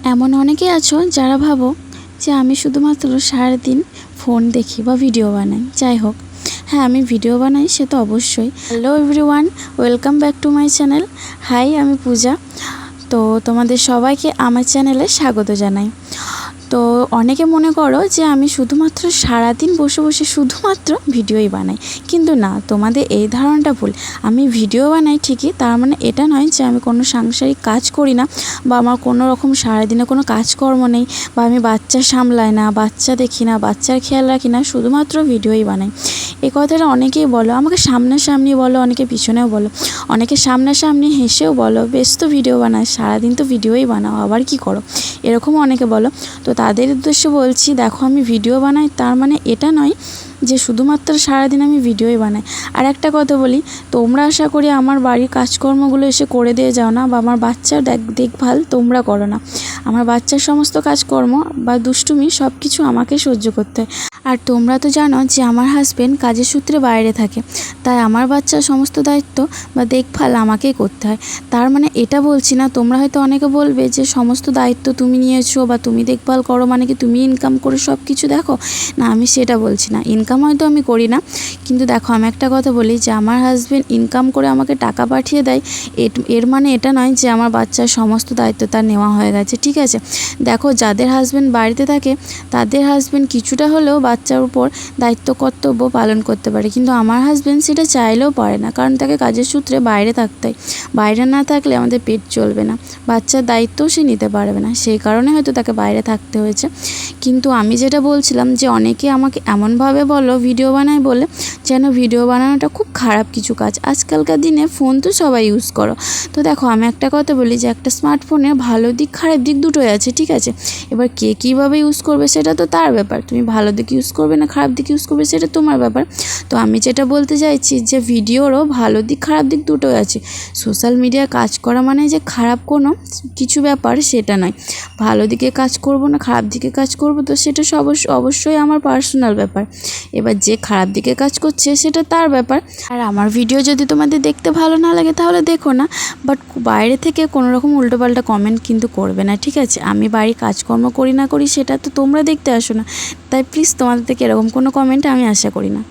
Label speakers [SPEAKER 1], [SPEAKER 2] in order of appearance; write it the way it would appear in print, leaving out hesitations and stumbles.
[SPEAKER 1] এমন অনেকেই আছো যারা ভাবো যে আমি শুধুমাত্র সারাদিন ফোন দেখি বা ভিডিও বানাই। যাই হোক, হ্যাঁ আমি ভিডিও বানাই, সে তো অবশ্যই। Hello everyone, welcome back to my channel. Hi, আমি পূজা। তো তোমাদের সবাইকে আমার চ্যানেলে স্বাগত জানাই। তো অনেকে মনে করো যে আমি শুধুমাত্র সারাদিন বসে বসে শুধুমাত্র ভিডিওই বানাই, কিন্তু না, তোমাদের এই ধারণাটা ভুল। আমি ভিডিও বানাই ঠিকই, তার মানে এটা নয় যে আমি কোনো সাংসারিক কাজ করি না, বা আমার কোনো রকম সারাদিনে কোনো কাজকর্ম নেই, বা আমি বাচ্চা সামলাই না, বাচ্চা দেখি না, বাচ্চার খেয়াল রাখি না, শুধুমাত্র ভিডিওই বানাই। এই কথাটা অনেকেই বলো, আমাকে সামনাসামনি বলো, অনেকে পিছনেও বলো, অনেকে সামনাসামনি হেসেও বলো, বেশ তো ভিডিও বানায়, সারাদিন তো ভিডিওই বানাও, আবার কি করো, এরকমও অনেকে বলো। তো তাদের উদ্দেশ্যে বলছি, দেখো আমি ভিডিও বানাই তার মানে এটা নয় যে শুধুমাত্র সারাদিন আমি ভিডিওই বানাই। আর একটা কথা বলি, তোমরা আশা করি আমার বাড়ির কাজকর্মগুলো এসে করে দিয়ে যাও না, বা আমার বাচ্চার দেখভাল তোমরা করো না। আমার বাচ্চার সমস্ত কাজকর্ম বা দুষ্টুমি সব কিছু আমাকে সহ্য করতে হয়। আর তোমরা তো জানো যে আমার হাজব্যান্ড কাজের সূত্রে বাইরে থাকে, তাই আমার বাচ্চার সমস্ত দায়িত্ব বা দেখভাল আমাকেই করতে হয়। তার মানে এটা বলছি না, তোমরা হয়তো অনেকে বলবে যে সমস্ত দায়িত্ব তুমি নিয়েছো বা তুমি দেখভাল করো মানে কি তুমি ইনকাম করে সব কিছু দেখো। না, আমি সেটা বলছি না, ইনকাম হয়তো আমি করি না, কিন্তু দেখো আমি একটা কথা বলি যে আমার হাজব্যান্ড ইনকাম করে আমাকে টাকা পাঠিয়ে দেয়, এর মানে এটা নয় যে আমার বাচ্চার সমস্ত দায়িত্ব তার নেওয়া হয়ে গেছে, ঠিক আছে। দেখো যাদের হাজব্যান্ড বাড়িতে থাকে তাদের হাজব্যান্ড কিছুটা হলেও বাচ্চার উপর দায়িত্ব কর্তব্য পালন করতে পারে, কিন্তু আমার হাজব্যান্ড সেটা চাইলেও পারে না, কারণ তাকে কাজের সূত্রে বাইরে থাকতে হয়। বাইরে না থাকলে আমাদের পেট চলবে না, বাচ্চার দায়িত্বও সে নিতে পারবে না, সেই কারণে হয়তো তাকে বাইরে থাকতে হয়েছে। কিন্তু আমি যেটা বলছিলাম যে অনেকে আমাকে এমনভাবে বলো ভিডিও বানায় বলে, যেন ভিডিও বানানোটা খুব খারাপ কিছু কাজ। আজকালকার দিনে ফোন তো সবাই ইউজ করো। তো দেখো আমি একটা কথা বলি যে একটা স্মার্টফোনের ভালো দিক খারাপ দিক দুটোই আছে, ঠিক আছে। এবার কে কীভাবে ইউজ করবে সেটা তো তার ব্যাপার, তুমি ভালো দিক ইউজ করবে না খারাপ দিক ইউজ করবে সেটা তোমার ব্যাপার। তো আমি যেটা বলতে চাইছি যে ভিডিওরও ভালো দিক খারাপ দিক দুটোই আছে। সোশ্যাল মিডিয়ায় কাজ করা মানে যে খারাপ কোনো কিছু ব্যাপার সেটা নয়। ভালো দিকে কাজ করব না খারাপ দিকে কাজ করব, তো সেটা অবশ্যই আমার পার্সোনাল ব্যাপার। এবার যে খারাপ দিকে কাজ করছে সেটা তার ব্যাপার। আর আমার ভিডিও যদি তোমাদের দেখতে ভালো না লাগে তাহলে দেখো না, বাট বাইরে থেকে কোনো রকম উল্টোপাল্টা কমেন্ট কিন্তু করবে না, ঠিক আছে। আমি বাড়ির কাজকর্ম করি না করি সেটা তো তোমরা দেখতে আসো না, তাই প্লিজ তোমাদের থেকে এরকম কোনো কমেন্ট আমি আশা করি না।